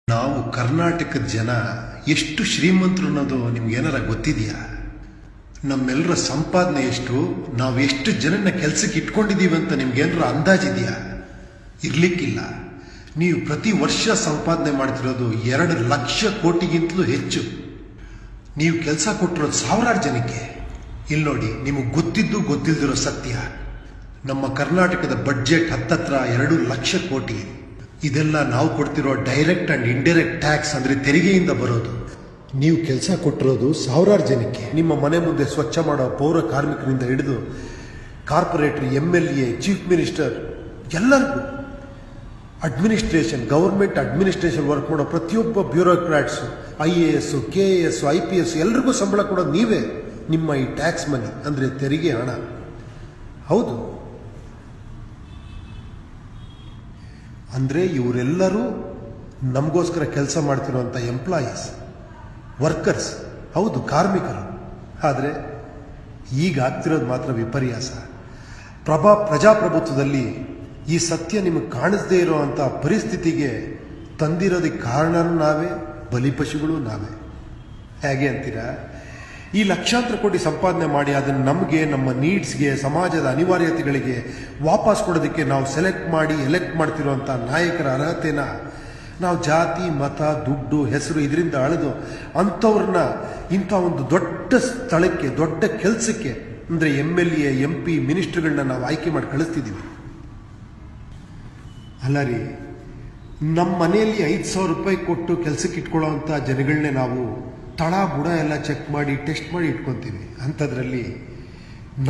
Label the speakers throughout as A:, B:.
A: ನಾವು ಕರ್ನಾಟಕದ ಜನ ಎಷ್ಟು ಶ್ರೀಮಂತರು ಅನ್ನೋದು ನಿಮ್ಗೇನಾರ ಗೊತ್ತಿದೆಯಾ? ನಮ್ಮೆಲ್ಲರ ಸಂಪಾದನೆ ಎಷ್ಟು, ನಾವು ಎಷ್ಟು ಜನನ ಕೆಲಸಕ್ಕೆ ಇಟ್ಕೊಂಡಿದ್ದೀವಿ ಅಂತ ನಿಮ್ಗೇನಾರ ಅಂದಾಜಿದೆಯಾ? ಇರ್ಲಿಕ್ಕಿಲ್ಲ. ನೀವು ಪ್ರತಿ ವರ್ಷ ಸಂಪಾದನೆ ಮಾಡ್ತಿರೋದು 2 ಲಕ್ಷ ಕೋಟಿಗಿಂತಲೂ ಹೆಚ್ಚು. ನೀವು ಕೆಲಸ ಕೊಟ್ಟಿರೋದು ಸಾವಿರಾರು ಜನಕ್ಕೆ. ಇಲ್ಲಿ ನೋಡಿ, ನಿಮಗೆ ಗೊತ್ತಿದ್ದು ಗೊತ್ತಿಲ್ದಿರೋ ಸತ್ಯ, ನಮ್ಮ ಕರ್ನಾಟಕದ ಬಡ್ಜೆಟ್ ಹತ್ತತ್ರ 2 ಲಕ್ಷ ಕೋಟಿ. ಇದೆಲ್ಲ ನಾವು ಕೊಡ್ತಿರೋ ಡೈರೆಕ್ಟ್ ಅಂಡ್ ಇಂಡೈರೆಕ್ಟ್ ಟ್ಯಾಕ್ಸ್, ಅಂದ್ರೆ ತೆರಿಗೆಯಿಂದ ಬರೋದು. ನೀವು ಕೆಲಸ ಕೊಟ್ಟಿರೋದು ಸಾವಿರಾರು ಜನಕ್ಕೆ. ನಿಮ್ಮ ಮನೆ ಮುಂದೆ ಸ್ವಚ್ಛ ಮಾಡೋ ಪೌರ ಕಾರ್ಮಿಕರಿಂದ ಹಿಡಿದು ಕಾರ್ಪೊರೇಟರ್, MLA, ಚೀಫ್ ಮಿನಿಸ್ಟರ್ ಎಲ್ಲರಿಗೂ, ಅಡ್ಮಿನಿಸ್ಟ್ರೇಷನ್, ಗೌರ್ಮೆಂಟ್ ಅಡ್ಮಿನಿಸ್ಟ್ರೇಷನ್ ವರ್ಕ್ ಮಾಡೋ ಪ್ರತಿಯೊಬ್ಬ ಬ್ಯೂರೋಕ್ರಾಟ್ಸ್, IAS, KAS, IPS ಎಲ್ರಿಗೂ ಸಂಬಳ ಕೊಡೋದು ನೀವೇ. ನಿಮ್ಮ ಈ ಟ್ಯಾಕ್ಸ್ ಮನಿ ಅಂದ್ರೆ ತೆರಿಗೆ ಹಣ. ಹೌದು, ಅಂದರೆ ಇವರೆಲ್ಲರೂ ನಮಗೋಸ್ಕರ ಕೆಲಸ ಮಾಡ್ತಿರುವಂಥ ಎಂಪ್ಲಾಯೀಸ್, ವರ್ಕರ್ಸ್, ಹೌದು, ಕಾರ್ಮಿಕರು. ಆದರೆ ಈಗ ಆಗ್ತಿರೋದು ಮಾತ್ರ ವಿಪರ್ಯಾಸ. ಪ್ರಜಾಪ್ರಭುತ್ವದಲ್ಲಿ ಈ ಸತ್ಯ ನಿಮಗೆ ಕಾಣಿಸದೇ ಇರೋವಂಥ ಪರಿಸ್ಥಿತಿಗೆ ತಂದಿರೋದಕ್ಕೆ ಕಾರಣನೂ ನಾವೇ, ಬಲಿಪಶುಗಳು ನಾವೇ. ಹೇಗೆ ಅಂತೀರಾ? ಈ ಲಕ್ಷಾಂತರ ಕೋಟಿ ಸಂಪಾದನೆ ಮಾಡಿ ಅದನ್ನು ನಮಗೆ, ನಮ್ಮ ನೀಡ್ಸ್ಗೆ, ಸಮಾಜದ ಅನಿವಾರ್ಯತೆಗಳಿಗೆ ವಾಪಸ್ ಕೊಡೋದಕ್ಕೆ ನಾವು ಸೆಲೆಕ್ಟ್ ಮಾಡಿ ಎಲೆಕ್ಟ್ ಮಾಡ್ತಿರುವಂಥ ನಾಯಕರ ಅರ್ಹತೆನ ನಾವು ಜಾತಿ, ಮತ, ದುಡ್ಡು, ಹೆಸರು ಇದರಿಂದ ಅಳೆದು ಅಂಥವ್ರನ್ನ ಇಂಥ ಒಂದು ದೊಡ್ಡ ಸ್ಥಳಕ್ಕೆ, ದೊಡ್ಡ ಕೆಲಸಕ್ಕೆ, ಅಂದರೆ MLA, MP, ಮಿನಿಸ್ಟರ್ಗಳನ್ನ ನಾವು ಆಯ್ಕೆ ಮಾಡಿ ಕಳಿಸ್ತಿದ್ದೀವಿ. ಅಲ್ಲ ರೀ, ನಮ್ಮ ಮನೆಯಲ್ಲಿ 5,000 ರೂಪಾಯಿ ಕೊಟ್ಟು ಕೆಲಸಕ್ಕೆ ಇಟ್ಕೊಳ್ಳೋವಂಥ ಜನಗಳನ್ನೇ ನಾವು ತಳ ಬುಡ ಎಲ್ಲ ಚೆಕ್ ಮಾಡಿ ಟೆಸ್ಟ್ ಮಾಡಿ ಇಟ್ಕೊತೀವಿ. ಅಂಥದ್ರಲ್ಲಿ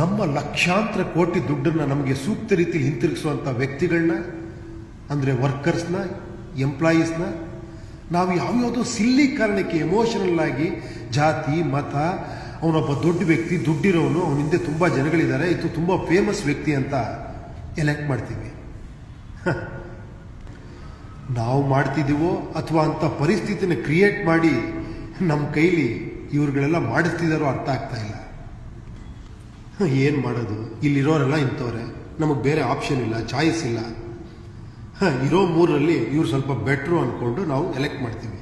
A: ನಮ್ಮ ಲಕ್ಷಾಂತರ ಕೋಟಿ ದುಡ್ಡನ್ನು ನಮಗೆ ಸೂಕ್ತ ರೀತಿಯಲ್ಲಿ ಹಿಂತಿರುಗಿಸುವಂಥ ವ್ಯಕ್ತಿಗಳನ್ನ, ಅಂದರೆ ವರ್ಕರ್ಸ್ನ, ಎಂಪ್ಲಾಯೀಸ್ನ ನಾವು ಯಾವ್ಯಾವುದೋ ಸಿಲ್ಲಿ ಕಾರಣಕ್ಕೆ ಎಮೋಷನಲ್ ಆಗಿ ಜಾತಿ, ಮತ, ಅವನೊಬ್ಬ ದೊಡ್ಡ ವ್ಯಕ್ತಿ, ದುಡ್ಡಿರೋನು, ಅವನ ಹಿಂದೆ ತುಂಬ ಜನಗಳಿದ್ದಾರೆ, ಇದು ತುಂಬ ಫೇಮಸ್ ವ್ಯಕ್ತಿ ಅಂತ ಎಲೆಕ್ಟ್ ಮಾಡ್ತೀವಿ. ನಾವು ಮಾಡ್ತಿದ್ದೀವೋ ಅಥವಾ ಅಂಥ ಪರಿಸ್ಥಿತಿನ ಕ್ರಿಯೇಟ್ ಮಾಡಿ ನಮ್ಮ ಕೈಲಿ ಇವ್ರುಗಳೆಲ್ಲ ಮಾಡಿಸ್ತಿದ್ದಾರೋ ಅರ್ಥ ಆಗ್ತಾ ಇಲ್ಲ. ಏನು ಮಾಡೋದು? ಇಲ್ಲಿರೋರೆಲ್ಲ ಇಂಥವ್ರೆ, ನಮಗೆ ಬೇರೆ ಆಪ್ಷನ್ ಇಲ್ಲ, ಚಾಯ್ಸ್ ಇಲ್ಲ. ಇರೋ 3ರಲ್ಲಿ ಇವ್ರು ಸ್ವಲ್ಪ ಬೆಟ್ರು ಅಂದ್ಕೊಂಡು ನಾವು ಎಲೆಕ್ಟ್ ಮಾಡ್ತೀವಿ.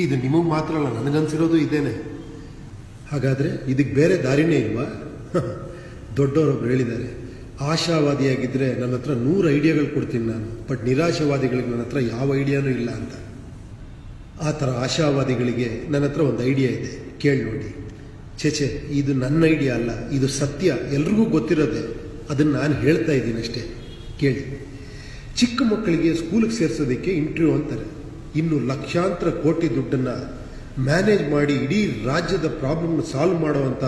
A: ಇದು ನಿಮಗೆ ಮಾತ್ರ ಅಲ್ಲ, ನನಗನ್ಸಿರೋದು ಇದೇನೆ. ಹಾಗಾದರೆ ಇದಕ್ಕೆ ಬೇರೆ ದಾರಿನೇ ಇಲ್ವಾ? ದೊಡ್ಡವರೊಬ್ರು ಹೇಳಿದ್ದಾರೆ, ಆಶಾವಾದಿಯಾಗಿದ್ದರೆ ನನ್ನ ಹತ್ರ 100 ಐಡಿಯಾಗಳು ಕೊಡ್ತೀನಿ ನಾನು, ಬಟ್ ನಿರಾಶಾವಾದಿಗಳಿಗೆ ನನ್ನ ಹತ್ರ ಯಾವ ಐಡಿಯಾನೂ ಇಲ್ಲ ಅಂತ. ಆ ಥರ ಆಶಾವಾದಿಗಳಿಗೆ ನನ್ನ ಹತ್ರ ಒಂದು ಐಡಿಯಾ ಇದೆ, ಕೇಳಿ ನೋಡಿ. ಛೇ, ಇದು ನನ್ನ ಐಡಿಯಾ ಅಲ್ಲ, ಇದು ಸತ್ಯ, ಎಲ್ರಿಗೂ ಗೊತ್ತಿರೋದೆ, ಅದನ್ನು ನಾನು ಹೇಳ್ತಾ ಇದ್ದೀನಿ ಅಷ್ಟೇ, ಕೇಳಿ. ಚಿಕ್ಕ ಮಕ್ಕಳಿಗೆ ಸ್ಕೂಲಿಗೆ ಸೇರಿಸೋದಕ್ಕೆ ಇಂಟರ್ವ್ಯೂ ಅಂತಾರೆ. ಇನ್ನು ಲಕ್ಷಾಂತರ ಕೋಟಿ ದುಡ್ಡನ್ನು ಮ್ಯಾನೇಜ್ ಮಾಡಿ ಇಡೀ ರಾಜ್ಯದ ಪ್ರಾಬ್ಲಮ್ನ ಸಾಲ್ವ್ ಮಾಡುವಂಥ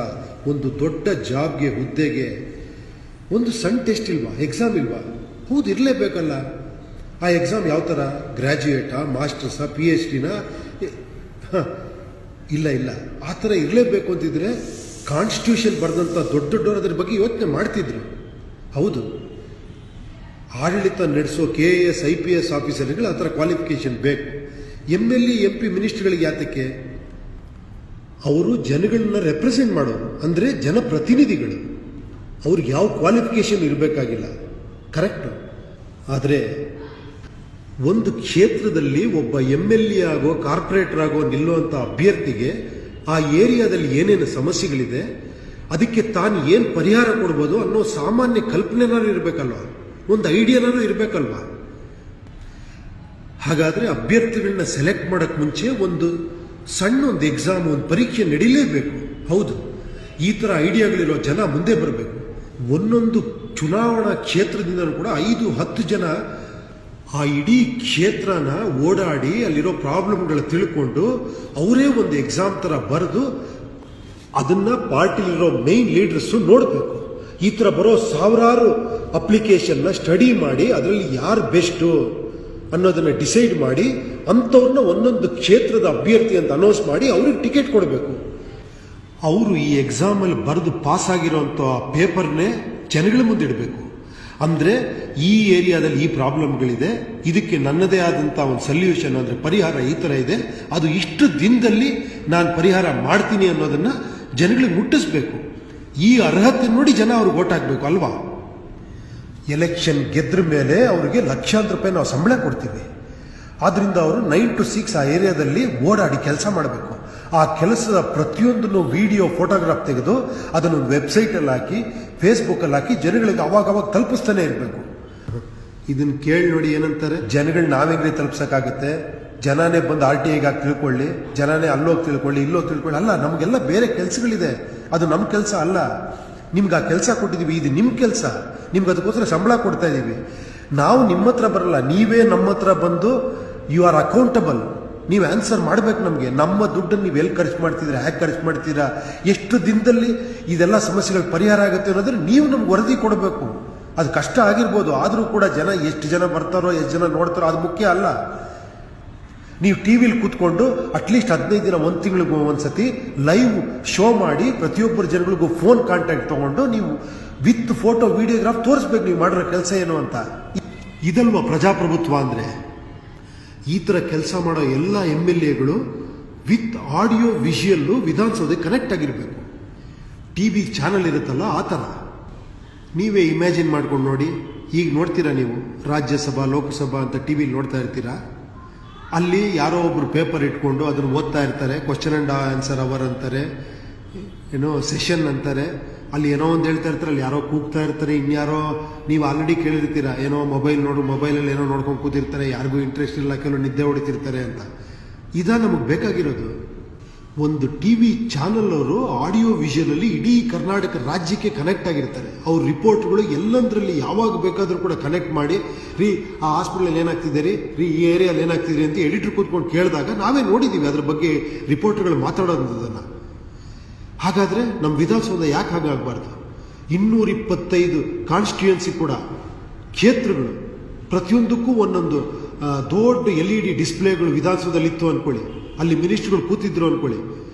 A: ಒಂದು ದೊಡ್ಡ ಜಾಬ್ಗೆ, ಹುದ್ದೆಗೆ ಒಂದು ಸಣ್ಣ ಟೆಸ್ಟ್ ಇಲ್ವಾ? ಎಕ್ಸಾಮ್ ಇಲ್ವಾ? ಹೌದು, ಇರಲೇಬೇಕಲ್ಲ. ಆ ಎಕ್ಸಾಮ್ ಯಾವ ಥರ? ಗ್ರ್ಯಾಜುಯೇಟಾ, ಮಾಸ್ಟರ್ಸಾ, PhDನ? ಇಲ್ಲ, ಆ ಥರ ಇರಲೇಬೇಕು ಅಂತಿದ್ರೆ ಕಾನ್ಸ್ಟಿಟ್ಯೂಷನ್ ಬರೆದಂಥ ದೊಡ್ಡವರು ಅದ್ರ ಬಗ್ಗೆ ಯೋಚನೆ ಮಾಡ್ತಿದ್ರು. ಹೌದು, ಆಡಳಿತ ನಡೆಸೋ KAS, IPS ಆಫೀಸರ್ಗಳು ಆ ಥರ ಕ್ವಾಲಿಫಿಕೇಶನ್ ಬೇಕು. MLA, MP, ಮಿನಿಸ್ಟರ್ಗಳಿಗೆ ಯಾತಕ್ಕೆ? ಅವರು ಜನಗಳನ್ನ ರೆಪ್ರೆಸೆಂಟ್ ಮಾಡೋರು, ಅಂದರೆ ಜನಪ್ರತಿನಿಧಿಗಳು. ಅವ್ರಿಗೆ ಯಾವ ಕ್ವಾಲಿಫಿಕೇಶನ್ ಇರಬೇಕಾಗಿಲ್ಲ, ಕರೆಕ್ಟು. ಆದರೆ ಒಂದು ಕ್ಷೇತ್ರದಲ್ಲಿ ಒಬ್ಬ MLA ಆಗೋ, ಕಾರ್ಪೊರೇಟರ್ ಆಗೋ ನಿಲ್ಲುವಂಥ ಅಭ್ಯರ್ಥಿಗೆ ಆ ಏರಿಯಾದಲ್ಲಿ ಏನೇನು ಸಮಸ್ಯೆಗಳಿದೆ, ಅದಕ್ಕೆ ತಾನು ಏನು ಪರಿಹಾರ ಕೊಡ್ಬೋದು ಅನ್ನೋ ಸಾಮಾನ್ಯ ಕಲ್ಪನೆನಾದ್ರು ಇರಬೇಕಲ್ವ, ಒಂದು ಐಡಿಯಾನಾದ್ರು ಇರಬೇಕಲ್ವ. ಹಾಗಾದರೆ ಅಭ್ಯರ್ಥಿಗಳನ್ನ ಸೆಲೆಕ್ಟ್ ಮಾಡೋಕ್ಕೆ ಮುಂಚೆ ಒಂದು ಎಕ್ಸಾಮ್, ಒಂದು ಪರೀಕ್ಷೆ ನಡೀಲೇಬೇಕು. ಹೌದು, ಈ ಥರ ಐಡಿಯಾಗಳಿರೋ ಜನ ಮುಂದೆ ಬರಬೇಕು. ಒಂದೊಂದು ಚುನಾವಣಾ ಕ್ಷೇತ್ರದಿಂದಲೂ ಕೂಡ 5-10 ಜನ ಆ ಇಡೀ ಕ್ಷೇತ್ರನ ಓಡಾಡಿ ಅಲ್ಲಿರೋ ಪ್ರಾಬ್ಲಮ್ಗಳ ತಿಳ್ಕೊಂಡು ಅವರೇ ಒಂದು ಎಕ್ಸಾಮ್ ಥರ ಬರೆದು ಅದನ್ನು ಪಾರ್ಟಿಲಿರೋ ಮೇನ್ ಲೀಡರ್ಸು ನೋಡಬೇಕು. ಈ ಥರ ಬರೋ ಸಾವಿರಾರು ಅಪ್ಲಿಕೇಶನ್ನ ಸ್ಟಡಿ ಮಾಡಿ ಅದರಲ್ಲಿ ಯಾರು ಬೆಸ್ಟು ಅನ್ನೋದನ್ನು ಡಿಸೈಡ್ ಮಾಡಿ ಅಂಥವ್ರನ್ನ ಒಂದೊಂದು ಕ್ಷೇತ್ರದ ಅಭ್ಯರ್ಥಿ ಅಂತ ಅನೌನ್ಸ್ ಮಾಡಿ ಅವ್ರಿಗೆ ಟಿಕೆಟ್ ಕೊಡಬೇಕು. ಅವರು ಈ ಎಕ್ಸಾಮಲ್ಲಿ ಬರೆದು ಪಾಸ್ ಆಗಿರೋಂಥ ಪೇಪರ್ನೇ ಜನಗಳ ಮುಂದೆ ಇಡಬೇಕು. ಅಂದರೆ ಈ ಏರಿಯಾದಲ್ಲಿ ಈ ಪ್ರಾಬ್ಲಮ್ಗಳಿದೆ, ಇದಕ್ಕೆ ನನ್ನದೇ ಆದಂಥ ಒಂದು ಸೊಲ್ಯೂಷನ್, ಅಂದರೆ ಪರಿಹಾರ ಈ ಥರ ಇದೆ, ಅದು ಇಷ್ಟು ದಿನದಲ್ಲಿ ನಾನು ಪರಿಹಾರ ಮಾಡ್ತೀನಿ ಅನ್ನೋದನ್ನು ಜನಗಳಿಗೆ ಮುಟ್ಟಿಸ್ಬೇಕು. ಈ ಅರ್ಹತೆ ನೋಡಿ ಜನ ಅವ್ರಿಗೆ ಓಟ್ ಹಾಕಬೇಕು ಅಲ್ವಾ? ಎಲೆಕ್ಷನ್ ಗೆದ್ರ ಮೇಲೆ ಅವರಿಗೆ ಲಕ್ಷಾಂತರ ರೂಪಾಯಿ ನಾವು ಸಂಬಳ ಕೊಡ್ತೀವಿ. ಆದ್ರಿಂದ ಅವರು 9 to 6 ಆ ಏರಿಯಾದಲ್ಲಿ ಓಡಾಡಿ ಕೆಲಸ ಮಾಡಬೇಕು. ಆ ಕೆಲಸದ ಪ್ರತಿಯೊಂದನ್ನು ವಿಡಿಯೋ ಫೋಟೋಗ್ರಾಫ್ ತೆಗೆದು ಅದನ್ನು ವೆಬ್ಸೈಟಲ್ಲಿ ಹಾಕಿ ಫೇಸ್ಬುಕ್ಕಲ್ಲಿ ಹಾಕಿ ಜನಗಳಿಗೆ ಅವಾಗ ತಲುಪಿಸ್ತಾನೆ ಇರಬೇಕು. ಇದನ್ನು ಕೇಳಿ ನೋಡಿ ಏನಂತಾರೆ, ಜನಗಳು ನಾವೇಗ್ರಿ ತಲುಪ್ಸೋಕ್ಕಾಗುತ್ತೆ, ಜನನೇ ಬಂದು RTIಗೆ ಹಾಕಿ ತಿಳ್ಕೊಳ್ಳಿ, ಜನನೇ ಅಲ್ಲೋಗಿ ತಿಳ್ಕೊಳ್ಳಿ ಇಲ್ಲೋಗಿ ತಿಳ್ಕೊಳ್ಳಿ. ಅಲ್ಲ, ನಮಗೆಲ್ಲ ಬೇರೆ ಕೆಲಸಗಳಿದೆ, ಅದು ನಮ್ಮ ಕೆಲಸ ಅಲ್ಲ. ನಿಮ್ಗೆ ಆ ಕೆಲಸ ಕೊಟ್ಟಿದ್ದೀವಿ, ಇದು ನಿಮ್ಮ ಕೆಲಸ, ನಿಮ್ಗೆ ಅದಕ್ಕೋಸ್ಕರ ಸಂಬಳ ಕೊಡ್ತಾ ಇದ್ದೀವಿ. ನಾವು ನಿಮ್ಮ ಹತ್ರ ಬರಲ್ಲ, ನೀವೇ ನಮ್ಮ ಹತ್ರ ಬಂದು ಯು ಆರ್ ಅಕೌಂಟಬಲ್. ನೀವು ಆನ್ಸರ್ ಮಾಡಬೇಕು ನಮಗೆ. ನಮ್ಮ ದುಡ್ಡನ್ನು ನೀವು ಎಲ್ಲಿ ಖರ್ಚು ಮಾಡ್ತಿದ್ದೀರಾ, ಹೇಗೆ ಖರ್ಚು ಮಾಡ್ತೀರಾ, ಎಷ್ಟು ದಿನದಲ್ಲಿ ಇದೆಲ್ಲ ಸಮಸ್ಯೆಗಳು ಪರಿಹಾರ ಆಗುತ್ತೆ ಅನ್ನೋದ್ರೆ ನೀವು ನಮ್ಗೆ ವರದಿ ಕೊಡಬೇಕು. ಅದು ಕಷ್ಟ ಆಗಿರ್ಬೋದು, ಆದರೂ ಕೂಡ ಜನ ಎಷ್ಟು ಜನ ಬರ್ತಾರೋ ಎಷ್ಟು ಜನ ನೋಡ್ತಾರೋ ಅದು ಮುಖ್ಯ ಅಲ್ಲ. ನೀವು ಟಿವಿಲಿ ಕೂತ್ಕೊಂಡು ಅಟ್ಲೀಸ್ಟ್ 15 ದಿನ, 1 ತಿಂಗಳಿಗೂ ಒಂದ್ಸತಿ ಲೈವ್ ಶೋ ಮಾಡಿ ಪ್ರತಿಯೊಬ್ಬರು ಜನಗಳಿಗೂ ಫೋನ್ ಕಾಂಟ್ಯಾಕ್ಟ್ ತಗೊಂಡು ನೀವು ವಿತ್ ಫೋಟೋ ವಿಡಿಯೋಗ್ರಾಫ್ ತೋರಿಸ್ಬೇಕು ನೀವು ಮಾಡಿರೋ ಕೆಲಸ ಏನು ಅಂತ. ಇದಲ್ವಾ ಪ್ರಜಾಪ್ರಭುತ್ವ ಅಂದರೆ? ಈ ಥರ ಕೆಲಸ ಮಾಡೋ ಎಲ್ಲ MLAಗಳು ವಿತ್ ಆಡಿಯೋ ವಿಷುಯಲ್ಲು ವಿಧಾನಸೌಧಕ್ಕೆ ಕನೆಕ್ಟ್ ಆಗಿರಬೇಕು. TV ಚಾನಲ್ ಇರುತ್ತಲ್ಲ ಆ ಥರ. ನೀವೇ ಇಮ್ಯಾಜಿನ್ ಮಾಡ್ಕೊಂಡು ನೋಡಿ. ಈಗ ನೋಡ್ತೀರಾ ನೀವು ರಾಜ್ಯಸಭಾ ಲೋಕಸಭಾ ಅಂತ TVಲಿ ನೋಡ್ತಾ ಇರ್ತೀರಾ. ಅಲ್ಲಿ ಯಾರೋ ಒಬ್ರು ಪೇಪರ್ ಇಟ್ಕೊಂಡು ಅದನ್ನು ಓದ್ತಾ ಇರ್ತಾರೆ. ಕ್ವಶನ್ ಆ್ಯಂಡ್ ಆನ್ಸರ್ ಅವರ್ ಅಂತಾರೆ, ಏನೋ ಸೆಷನ್ ಅಂತಾರೆ. ಅಲ್ಲಿ ಏನೋ ಒಂದು ಹೇಳ್ತಾ ಇರ್ತಾರೆ, ಅಲ್ಲಿ ಯಾರೋ ಕೂಗ್ತಾ ಇರ್ತಾರೆ, ಇನ್ಯಾರೋ ನೀವು ಆಲ್ರೆಡಿ ಕೇಳಿರ್ತೀರ, ಏನೋ ಮೊಬೈಲಲ್ಲಿ ಏನೋ ನೋಡ್ಕೊಂಡು ಕೂತಿರ್ತಾರೆ, ಯಾರಿಗೂ ಇಂಟ್ರೆಸ್ಟ್ ಇಲ್ಲ, ಕೆಲವು ನಿದ್ದೆ ಹೊಡಿತಿರ್ತಾರೆ ಅಂತ. ನಮಗೆ ಬೇಕಾಗಿರೋದು ಒಂದು TV ಚಾನಲ್ ಅವರು ಆಡಿಯೋ ವಿಷುವಲಲ್ಲಿ ಇಡೀ ಕರ್ನಾಟಕ ರಾಜ್ಯಕ್ಕೆ ಕನೆಕ್ಟ್ ಆಗಿರ್ತಾರೆ. ಅವ್ರ ರಿಪೋರ್ಟ್ಗಳು ಎಲ್ಲಂದ್ರಲ್ಲಿ ಯಾವಾಗ ಬೇಕಾದರೂ ಕೂಡ ಕನೆಕ್ಟ್ ಮಾಡಿ, ರೀ ಆ ಹಾಸ್ಪಿಟಲ್ ಏನಾಗ್ತಿದೆ ರೀ ಈ ಏರಿಯಲ್ಲಿ ಏನಾಗ್ತಿದೆ ಅಂತ ಎಡಿಟರ್ ಕೂತ್ಕೊಂಡು ಕೇಳಿದಾಗ ನಾವೇ ನೋಡಿದ್ದೀವಿ ಅದ್ರ ಬಗ್ಗೆ ರಿಪೋರ್ಟ್ಗಳು ಮಾತಾಡೋದನ್ನು. ಹಾಗಾದರೆ ನಮ್ಮ ವಿಧಾನಸೌಧ ಯಾಕೆ ಹಾಗಾಗಬಾರ್ದು? 225 ಕಾನ್ಸ್ಟಿಟ್ಯೂಯನ್ಸಿ ಕೂಡ ಕ್ಷೇತ್ರಗಳು, ಪ್ರತಿಯೊಂದಕ್ಕೂ ಒಂದೊಂದು ದೊಡ್ಡ LED ಡಿಸ್ಪ್ಲೇಗಳು ವಿಧಾನಸೌಧದಲ್ಲಿ ಇತ್ತು ಅಂದ್ಕೊಳ್ಳಿ. ಅಲ್ಲಿ ಮಿನಿಸ್ಟ್ರುಗಳು ಕೂತಿದ್ರು ಅಂದ್ಕೊಳ್ಳಿ,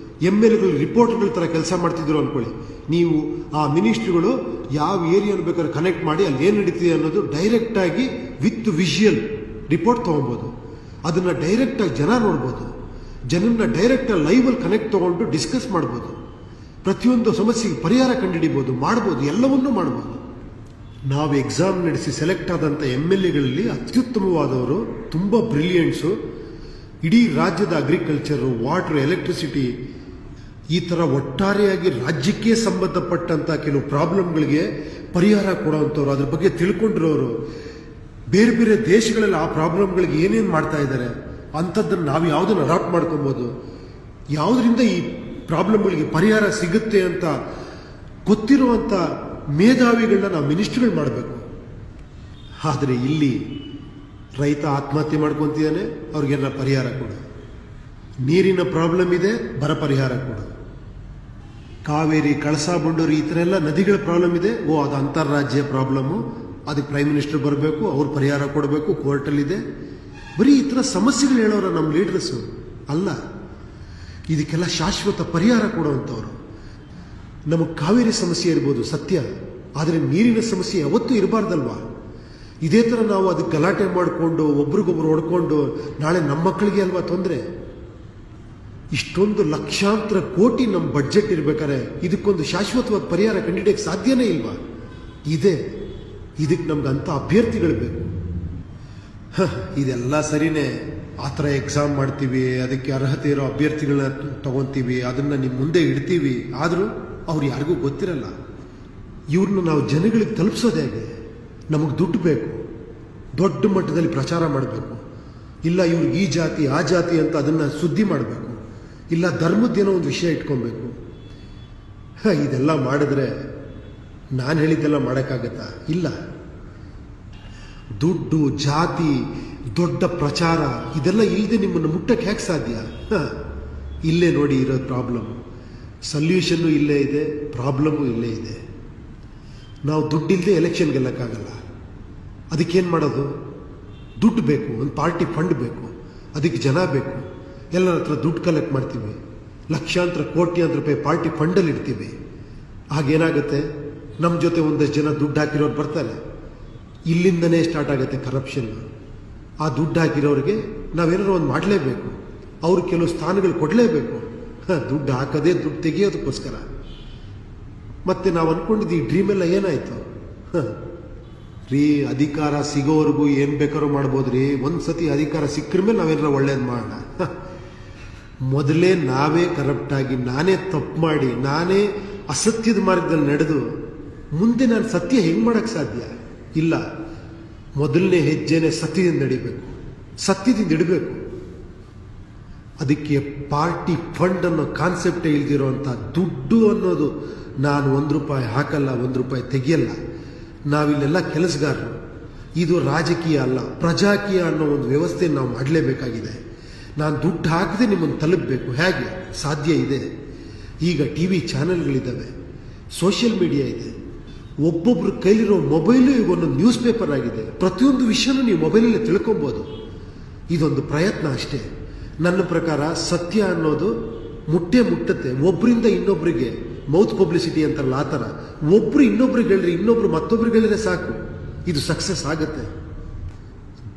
A: MLAಗಳು ರಿಪೋರ್ಟ್ಗಳ ಥರ ಕೆಲಸ ಮಾಡ್ತಿದ್ರು ಅಂದ್ಕೊಳ್ಳಿ. ನೀವು ಆ ಮಿನಿಸ್ಟ್ರುಗಳು ಯಾವ ಏರಿಯಾನ ಬೇಕಾದ್ರೆ ಕನೆಕ್ಟ್ ಮಾಡಿ ಅಲ್ಲಿ ಏನು ನಡೀತಿದೆ ಅನ್ನೋದು ಡೈರೆಕ್ಟಾಗಿ ವಿತ್ ವಿಷುಯಲ್ ರಿಪೋರ್ಟ್ ತೊಗೊಬೋದು. ಅದನ್ನು ಡೈರೆಕ್ಟಾಗಿ ಜನ ನೋಡ್ಬೋದು, ಜನನ್ನ ಡೈರೆಕ್ಟಾಗಿ ಲೈವಲ್ಲಿ ಕನೆಕ್ಟ್ ತೊಗೊಂಡು ಡಿಸ್ಕಸ್ ಮಾಡ್ಬೋದು. ಪ್ರತಿಯೊಂದು ಸಮಸ್ಯೆಗೆ ಪರಿಹಾರ ಕಂಡುಹಿಡಿಬೋದು, ಮಾಡ್ಬೋದು, ಎಲ್ಲವನ್ನೂ ಮಾಡ್ಬೋದು. ನಾವು ಎಕ್ಸಾಮ್ ನಡೆಸಿ ಸೆಲೆಕ್ಟ್ ಆದಂಥ MLAಗಳಲ್ಲಿ ಅತ್ಯುತ್ತಮವಾದವರು, ತುಂಬ ಬ್ರಿಲಿಯಂಟ್ಸು, ಇಡೀ ರಾಜ್ಯದ ಅಗ್ರಿಕಲ್ಚರು, ವಾಟರ್, ಎಲೆಕ್ಟ್ರಿಸಿಟಿ, ಈ ಥರ ಒಟ್ಟಾರೆಯಾಗಿ ರಾಜ್ಯಕ್ಕೆ ಸಂಬಂಧಪಟ್ಟಂಥ ಕೆಲವು ಪ್ರಾಬ್ಲಮ್ಗಳಿಗೆ ಪರಿಹಾರ ಕೊಡೋವಂಥವ್ರು, ಅದ್ರ ಬಗ್ಗೆ ತಿಳ್ಕೊಂಡಿರೋರು, ಬೇರೆ ಬೇರೆ ದೇಶಗಳಲ್ಲಿ ಆ ಪ್ರಾಬ್ಲಮ್ಗಳಿಗೆ ಏನೇನು ಮಾಡ್ತಾ ಇದ್ದಾರೆ ಅಂಥದ್ದನ್ನು ನಾವು ಯಾವುದನ್ನು ಅಡಾಪ್ಟ್ ಮಾಡ್ಕೊಬೋದು, ಯಾವುದರಿಂದ ಈ ಪ್ರಾಬ್ಲಮ್ಗಳಿಗೆ ಪರಿಹಾರ ಸಿಗುತ್ತೆ ಅಂತ ಗೊತ್ತಿರುವಂಥ ಮೇಧಾವಿಗಳನ್ನ ನಾವು ಮಿನಿಸ್ಟ್ರಿಗಳು ಮಾಡಬೇಕು. ಆದರೆ ಇಲ್ಲಿ ರೈತ ಆತ್ಮಹತ್ಯೆ ಮಾಡ್ಕೊತಿದ್ದಾನೆ, ಅವ್ರಿಗೆಲ್ಲ ಪರಿಹಾರ ಕೊಡು. ನೀರಿನ ಪ್ರಾಬ್ಲಮ್ ಇದೆ, ಬರ ಪರಿಹಾರ ಕೊಡು. ಕಾವೇರಿ, ಕಳಸಾ ಬಂಡೂರಿ, ಈ ಥರ ಎಲ್ಲ ನದಿಗಳ ಪ್ರಾಬ್ಲಮ್ ಇದೆ, ಅದು ಅಂತಾರಾಜ್ಯ ಪ್ರಾಬ್ಲಮ್ಮು, ಅದಕ್ಕೆ ಪ್ರೈಮ್ ಮಿನಿಸ್ಟರ್ ಬರಬೇಕು, ಅವ್ರು ಪರಿಹಾರ ಕೊಡಬೇಕು, ಕೋರ್ಟಲ್ಲಿದೆ. ಬರೀ ಈ ಥರ ಸಮಸ್ಯೆಗಳು ಹೇಳೋರ ನಮ್ಮ ಲೀಡರ್ಸು ಅಲ್ಲ. ಇದಕ್ಕೆಲ್ಲ ಶಾಶ್ವತ ಪರಿಹಾರ ಕೊಡುವಂಥವ್ರು. ನಮಗೆ ಕಾವೇರಿ ಸಮಸ್ಯೆ ಇರ್ಬೋದು ಸತ್ಯ, ಆದರೆ ನೀರಿನ ಸಮಸ್ಯೆ ಯಾವತ್ತೂ ಇರಬಾರ್ದಲ್ವಾ? ಇದೇ ಥರ ನಾವು ಅದಕ್ಕೆ ಗಲಾಟೆ ಮಾಡಿಕೊಂಡು ಒಬ್ರಿಗೊಬ್ರು ಹೊಡ್ಕೊಂಡು ನಾಳೆ ನಮ್ಮ ಮಕ್ಕಳಿಗೆ ಅಲ್ವಾ ತೊಂದರೆ? ಇಷ್ಟೊಂದು ಲಕ್ಷಾಂತರ ಕೋಟಿ ನಮ್ಮ ಬಡ್ಜೆಟ್ ಇರ್ಬೇಕಾದ್ರೆ ಇದಕ್ಕೊಂದು ಶಾಶ್ವತವಾದ ಪರಿಹಾರ ಕಂಡುಹಿಡಿಯಕ್ಕೆ ಸಾಧ್ಯನೇ ಇಲ್ವಾ? ಇದಕ್ಕೆ ನಮ್ಗೆ ಅಂಥ ಅಭ್ಯರ್ಥಿಗಳು ಬೇಕು. ಇದೆಲ್ಲ ಸರಿನೇ, ಆ ಥರ ಎಕ್ಸಾಮ್ ಮಾಡ್ತೀವಿ, ಅದಕ್ಕೆ ಅರ್ಹತೆ ಇರೋ ಅಭ್ಯರ್ಥಿಗಳನ್ನ ತಗೊತೀವಿ, ಅದನ್ನು ನಿಮ್ಮ ಮುಂದೆ ಇಡ್ತೀವಿ. ಆದರೂ ಅವ್ರು ಯಾರಿಗೂ ಗೊತ್ತಿರಲ್ಲ. ಇವ್ರನ್ನ ನಾವು ಜನಗಳಿಗೆ ತಲುಪಿಸೋದು ಹೇಗೆ? ನಮಗೆ ದುಡ್ಡು ಬೇಕು, ದೊಡ್ಡ ಮಟ್ಟದಲ್ಲಿ ಪ್ರಚಾರ ಮಾಡಬೇಕು, ಇಲ್ಲ ಇವ್ರಿಗೆ ಈ ಜಾತಿ ಆ ಜಾತಿ ಅಂತ ಅದನ್ನು ಸುದ್ದಿ ಮಾಡಬೇಕು, ಇಲ್ಲ ಧರ್ಮದ್ದೇನೋ ಒಂದು ವಿಷಯ ಇಟ್ಕೊಬೇಕು. ಇದೆಲ್ಲ ಮಾಡಿದ್ರೆ ನಾನು ಹೇಳಿದ್ದೆಲ್ಲ ಮಾಡೋಕ್ಕಾಗತ್ತಾ? ಇಲ್ಲ. ದುಡ್ಡು, ಜಾತಿ, ದೊಡ್ಡ ಪ್ರಚಾರ ಇದೆಲ್ಲ ಇಲ್ಲದೆ ನಿಮ್ಮನ್ನು ಮುಟ್ಟಕ್ಕೆ ಹೇಗೆ ಸಾಧ್ಯ? ಇಲ್ಲೇ ನೋಡಿ ಇರೋ ಪ್ರಾಬ್ಲಮ್. ಸೊಲ್ಯೂಷನ್ನು ಇಲ್ಲೇ ಇದೆ, ಪ್ರಾಬ್ಲಮ್ಮು ಇಲ್ಲೇ ಇದೆ. ನಾವು ದುಡ್ಡಿಲ್ಲದೆ ಎಲೆಕ್ಷನ್ ಗೆಲ್ಲಕ್ಕಾಗಲ್ಲ. ಅದಕ್ಕೇನು ಮಾಡೋದು? ದುಡ್ಡು ಬೇಕು, ಒಂದು ಪಾರ್ಟಿ ಫಂಡ್ ಬೇಕು, ಅದಕ್ಕೆ ಜನ ಬೇಕು. ಎಲ್ಲರ ಹತ್ರ ದುಡ್ಡು ಕಲೆಕ್ಟ್ ಮಾಡ್ತೀವಿ, ಲಕ್ಷಾಂತರ ಕೋಟ್ಯಾಂತರ ರೂಪಾಯಿ ಪಾರ್ಟಿ ಫಂಡಲ್ಲಿ ಇಡ್ತೀವಿ. ಆಗೇನಾಗುತ್ತೆ? ನಮ್ಮ ಜೊತೆ ಒಂದಷ್ಟು ಜನ ದುಡ್ಡು ಹಾಕಿರೋರು ಬರ್ತಾರೆ. ಇಲ್ಲಿಂದನೇ ಸ್ಟಾರ್ಟ್ ಆಗುತ್ತೆ ಕರಪ್ಷನ್. ಆ ದುಡ್ಡು ಹಾಕಿರೋರಿಗೆ ನಾವೇನಾದ್ರು ಒಂದು ಮಾಡಲೇಬೇಕು, ಅವ್ರು ಕೆಲವು ಸ್ಥಾನಗಳು ಕೊಡಲೇಬೇಕು. ದುಡ್ಡು ಹಾಕೋದೇ ದುಡ್ಡು ತೆಗಿಯೋದಕ್ಕೋಸ್ಕರ. ಮತ್ತೆ ನಾವು ಅಂದ್ಕೊಂಡಿದ್ದು ಈ ಡ್ರೀಮ್ ಎಲ್ಲ ಏನಾಯಿತು? ರೀ ಅಧಿಕಾರ ಸಿಗೋವರೆಗೂ ಏನು ಬೇಕಾದ್ರೂ ಮಾಡ್ಬೋದು ರೀ. ಒಂದು ಸತಿ ಅಧಿಕಾರ ಸಿಕ್ಕರ ಮೇಲೆ ನಾವೇನಾರ ಒಳ್ಳೇದು ಮಾಡೋಣ. ಮೊದಲೇ ನಾವೇ ಕರಪ್ಟ್ ಆಗಿ, ನಾನೇ ತಪ್ಪು ಮಾಡಿ, ನಾನೇ ಅಸತ್ಯದ ಮಾರ್ಗದಲ್ಲಿ ನಡೆದು ಮುಂದೆ ನಾನು ಸತ್ಯ ಹೆಂಗೆ ಮಾಡೋಕ್ಕೆ ಸಾಧ್ಯ? ಇಲ್ಲ, ಮೊದಲನೇ ಹೆಜ್ಜೆನೇ ಸತ್ಯದಿಂದ ನಡಿಬೇಕು, ಸತ್ಯದಿಂದ ಇಡಬೇಕು. ಅದಕ್ಕೆ ಪಾರ್ಟಿ ಫಂಡ್ ಅನ್ನೋ ಕಾನ್ಸೆಪ್ಟೇ ಇಲ್ದಿರೋಂಥ ದುಡ್ಡು ಅನ್ನೋದು, ನಾನು ₹1 ಹಾಕಲ್ಲ, ₹1 ತೆಗಿಯಲ್ಲ. ನಾವಿಲ್ಲೆಲ್ಲ ಕೆಲಸಗಾರರು. ಇದು ರಾಜಕೀಯ ಅಲ್ಲ, ಪ್ರಜಾಕೀಯ ಅನ್ನೋ ಒಂದು ವ್ಯವಸ್ಥೆ ನಾವು ಮಾಡಲೇಬೇಕಾಗಿದೆ. ನಾನು ದುಡ್ಡು ಹಾಕದೆ ನಿಮ್ಮನ್ನು ತಲುಪಬೇಕು. ಹೇಗೆ ಸಾಧ್ಯ ಇದೆ? ಈಗ TV ಚಾನೆಲ್ಗಳಿದ್ದಾವೆ, ಸೋಷಿಯಲ್ ಮೀಡಿಯಾ ಇದೆ, ಒಬ್ಬೊಬ್ರ ಕೈಲಿರೋ ಮೊಬೈಲು ಈಗ ಒಂದೊಂದು ನ್ಯೂಸ್ ಪೇಪರ್ ಆಗಿದೆ. ಪ್ರತಿಯೊಂದು ವಿಷಯನೂ ನೀವು ಮೊಬೈಲಲ್ಲೇ ತಿಳ್ಕೊಬೋದು. ಇದೊಂದು ಪ್ರಯತ್ನ ಅಷ್ಟೇ. ನನ್ನ ಪ್ರಕಾರ ಸತ್ಯ ಅನ್ನೋದು ಮುಟ್ಟುತ್ತೆ. ಒಬ್ಬರಿಂದ ಇನ್ನೊಬ್ಬರಿಗೆ ಮೌತ್ ಪಬ್ಲಿಸಿಟಿ ಅಂತಾರಲ್ಲ, ಆ ಥರ ಒಬ್ಬರು ಇನ್ನೊಬ್ರಿಗೆ ಹೇಳ್ರಿ, ಇನ್ನೊಬ್ರು ಮತ್ತೊಬ್ರಿಗೆ ಹೇಳಿದ್ರೆ ಸಾಕು, ಇದು ಸಕ್ಸಸ್ ಆಗುತ್ತೆ.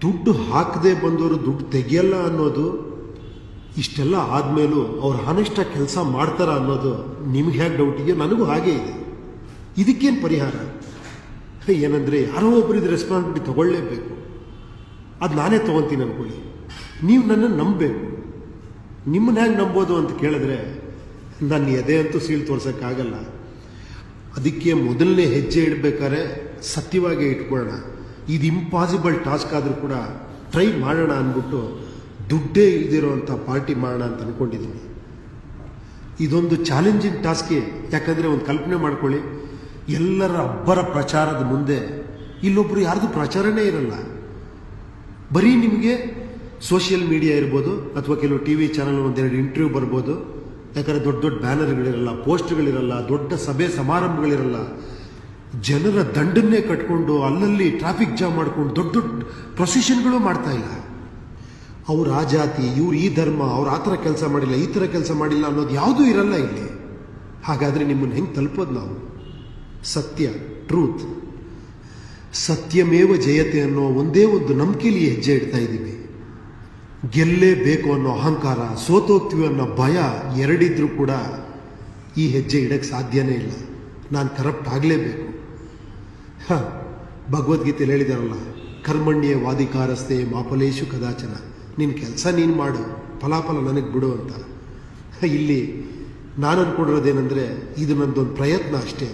A: ದುಡ್ಡು ಹಾಕದೆ ಬಂದವರು ದುಡ್ಡು ತೆಗಿಯಲ್ಲ ಅನ್ನೋದು, ಇಷ್ಟೆಲ್ಲ ಆದಮೇಲೂ ಅವ್ರು ಹಾನೆಸ್ಟಾಗಿ ಕೆಲಸ ಮಾಡ್ತಾರ ಅನ್ನೋದು ನಿಮ್ಗೆ ಹೇಗೆ ಡೌಟ್ ಇದೆಯೋ ನನಗೂ ಹಾಗೇ ಇದೆ. ಇದಕ್ಕೇನು ಪರಿಹಾರ? ಏನಂದರೆ ಯಾರೋ ಒಬ್ಬರಿದ್ದು ರೆಸ್ಪಾನ್ಸಿಬಿಲಿಟಿ ತಗೊಳ್ಳೇಬೇಕು. ಅದು ನಾನೇ ತೊಗೊತೀನಿ ಅಂದ್ಕೊಳ್ಳಿ, ನೀವು ನನ್ನನ್ನು ನಂಬಬೇಕು. ನಿಮ್ಮನ್ನ ಹೇಗೆ ನಂಬೋದು ಅಂತ ಕೇಳಿದ್ರೆ ನನ್ನ ಎದೆ ಅಂತೂ ಸೀಳು ತೋರ್ಸೋಕ್ಕಾಗಲ್ಲ. ಅದಕ್ಕೆ ಮೊದಲನೇ ಹೆಜ್ಜೆ ಇಡಬೇಕಾದ್ರೆ ಸತ್ಯವಾಗಿ ಇಟ್ಕೊಳ್ಳೋಣ. ಇದು ಇಂಪಾಸಿಬಲ್ ಟಾಸ್ಕ್ ಆದರೂ ಕೂಡ ಟ್ರೈ ಮಾಡೋಣ ಅಂದ್ಬಿಟ್ಟು ದುಡ್ಡೇ ಇಲ್ದಿರೋಂಥ ಪಾರ್ಟಿ ಮಾಡೋಣ ಅಂತ ಅಂದ್ಕೊಂಡಿದ್ದೀನಿ. ಇದೊಂದು ಚಾಲೆಂಜಿಂಗ್ ಟಾಸ್ಕೇ. ಯಾಕಂದರೆ ಒಂದು ಕಲ್ಪನೆ ಮಾಡ್ಕೊಳ್ಳಿ, ಎಲ್ಲರ ಅಬ್ಬರ ಪ್ರಚಾರದ ಮುಂದೆ ಇಲ್ಲೊಬ್ಬರು ಯಾರ್ದು ಪ್ರಚಾರನೇ ಇರಲ್ಲ. ಬರೀ ನಿಮಗೆ ಸೋಷಿಯಲ್ ಮೀಡಿಯಾ ಇರ್ಬೋದು, ಅಥವಾ ಕೆಲವು TV ಚಾನಲ್ ಒಂದೆರಡು ಇಂಟರ್ವ್ಯೂ ಬರ್ಬೋದು. ಯಾಕಂದರೆ ದೊಡ್ಡ ದೊಡ್ಡ ಬ್ಯಾನರ್ಗಳಿರಲ್ಲ, ಪೋಸ್ಟ್ಗಳಿರಲ್ಲ, ದೊಡ್ಡ ಸಭೆ ಸಮಾರಂಭಗಳಿರಲ್ಲ. ಜನರ ದಂಡನ್ನೇ ಕಟ್ಕೊಂಡು ಅಲ್ಲಲ್ಲಿ ಟ್ರಾಫಿಕ್ ಜಾಮ್ ಮಾಡ್ಕೊಂಡು ದೊಡ್ಡ ದೊಡ್ಡ ಪ್ರೊಸೆಷನ್ಗಳು ಮಾಡ್ತಾ ಇಲ್ಲ. ಅವ್ರು ಆ ಜಾತಿ, ಇವ್ರು ಈ ಧರ್ಮ, ಅವ್ರು ಆ ಥರ ಕೆಲಸ ಮಾಡಿಲ್ಲ, ಈ ಥರ ಕೆಲಸ ಮಾಡಿಲ್ಲ ಅನ್ನೋದು ಯಾವುದೂ ಇರಲ್ಲ ಇಲ್ಲಿ. ಹಾಗಾದರೆ ನಿಮ್ಮನ್ನು ಹೆಂಗೆ ತಲುಪೋದು ನಾವು? ಸತ್ಯ, ಟ್ರೂತ್, ಸತ್ಯಮೇವ ಜಯತೆ ಅನ್ನೋ ಒಂದೇ ಒಂದು ನಂಬಿಕೆಯಲ್ಲಿ ಹೆಜ್ಜೆ ಇಡ್ತಾ ಇದ್ದೀವಿ. ಗೆಲ್ಲೇಬೇಕು ಅನ್ನೋ ಅಹಂಕಾರ, ಸೋತೋಗ್ತೀವಿ ಅನ್ನೋ ಭಯ ಎರಡಿದ್ರೂ ಕೂಡ ಈ ಹೆಜ್ಜೆ ಇಡಕ್ಕೆ ಸಾಧ್ಯನೇ ಇಲ್ಲ. ನಾನು ಕರಪ್ಟ್ ಆಗಲೇಬೇಕು. ಭಗವದ್ಗೀತೆಯಲ್ಲಿ ಹೇಳಿದಾರಲ್ಲ, ಕರ್ಮಣ್ಯೇ ವಾದಿಕಾರಸ್ತೆ ಮಾಫಲೇಶು ಕದಾಚನ. ನಿನ್ನ ಕೆಲಸ ನೀನು ಮಾಡು, ಫಲಾಫಲ ನನಗೆ ಬಿಡು ಅಂತ. ಇಲ್ಲಿ ನಾನು ಅಂದ್ಕೊಂಡಿರೋದೇನೆಂದರೆ, ಇದು ನನ್ನದೊಂದು ಪ್ರಯತ್ನ ಅಷ್ಟೇ.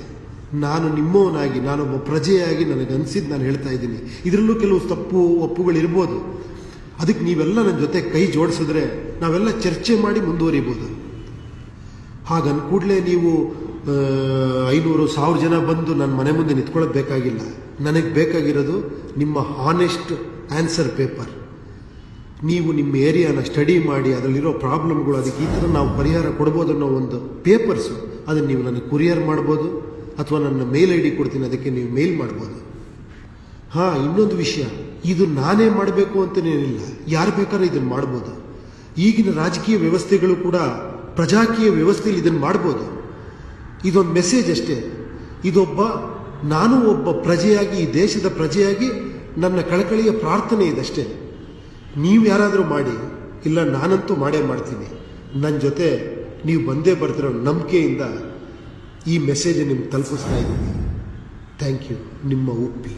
A: ನಾನು ನಿಮ್ಮವನಾಗಿ, ನಾನೊಬ್ಬ ಪ್ರಜೆಯಾಗಿ ನನಗನ್ಸಿದ್ದು ನಾನು ಹೇಳ್ತಾ ಇದ್ದೀನಿ. ಇದರಲ್ಲೂ ಕೆಲವು ತಪ್ಪು ಒಪ್ಪುಗಳಿರ್ಬೋದು. ಅದಕ್ಕೆ ನೀವೆಲ್ಲ ನನ್ನ ಜೊತೆ ಕೈ ಜೋಡಿಸಿದ್ರೆ ನಾವೆಲ್ಲ ಚರ್ಚೆ ಮಾಡಿ ಮುಂದುವರಿಬೋದು. ಹಾಗನ್ ಕೂಡಲೇ ನೀವು 500,000 ಜನ ಬಂದು ನನ್ನ ಮನೆ ಮುಂದೆ ನಿಂತ್ಕೊಳ್ಳೋದು ಬೇಕಾಗಿಲ್ಲ. ನನಗೆ ಬೇಕಾಗಿರೋದು ನಿಮ್ಮ ಹಾನೆಸ್ಟ್ ಆನ್ಸರ್ ಪೇಪರ್. ನೀವು ನಿಮ್ಮ ಏರಿಯಾನ ಸ್ಟಡಿ ಮಾಡಿ ಅದರಲ್ಲಿರೋ ಪ್ರಾಬ್ಲಮ್ಗಳು, ಅದಕ್ಕೆ ಈ ಥರ ನಾವು ಪರಿಹಾರ ಕೊಡ್ಬೋದು ಅನ್ನೋ ಒಂದು ಪೇಪರ್ಸು, ಅದನ್ನು ನೀವು ನನಗೆ ಕುರಿಯರ್ ಮಾಡ್ಬೋದು, ಅಥವಾ ನನ್ನ ಮೇಲ್ ID ಕೊಡ್ತೀನಿ, ಅದಕ್ಕೆ ನೀವು ಮೇಲ್ ಮಾಡ್ಬೋದು. ಇನ್ನೊಂದು ವಿಷಯ, ಇದು ನಾನೇ ಮಾಡಬೇಕು ಅಂತನೇನಿಲ್ಲ, ಯಾರು ಬೇಕಾದ್ರೂ ಇದನ್ನು ಮಾಡ್ಬೋದು. ಈಗಿನ ರಾಜಕೀಯ ವ್ಯವಸ್ಥೆಗಳು ಕೂಡ ಪ್ರಜಾಕೀಯ ವ್ಯವಸ್ಥೆಯಲ್ಲಿ ಇದನ್ನು ಮಾಡ್ಬೋದು. ಇದೊಂದು ಮೆಸೇಜ್ ಅಷ್ಟೇ. ನಾನು ಒಬ್ಬ ಪ್ರಜೆಯಾಗಿ, ಈ ದೇಶದ ಪ್ರಜೆಯಾಗಿ ನನ್ನ ಕಳಕಳಿಯ ಪ್ರಾರ್ಥನೆ ಇದಷ್ಟೇ. ನೀವು ಯಾರಾದರೂ ಮಾಡಿ, ಇಲ್ಲ ನಾನಂತೂ ಮಾಡೇ ಮಾಡ್ತೀನಿ. ನನ್ನ ಜೊತೆ ನೀವು ಬಂದೇ ಬರ್ತಿರೋ ನಂಬಿಕೆಯಿಂದ ಈ ಮೆಸೇಜ್ ನಿಮ್ಗೆ ತಲುಪಿಸ್ತಾ ಇದ್ದೀನಿ. Thank you. ನಿಮ್ಮ ಉಪ್ಪಿ.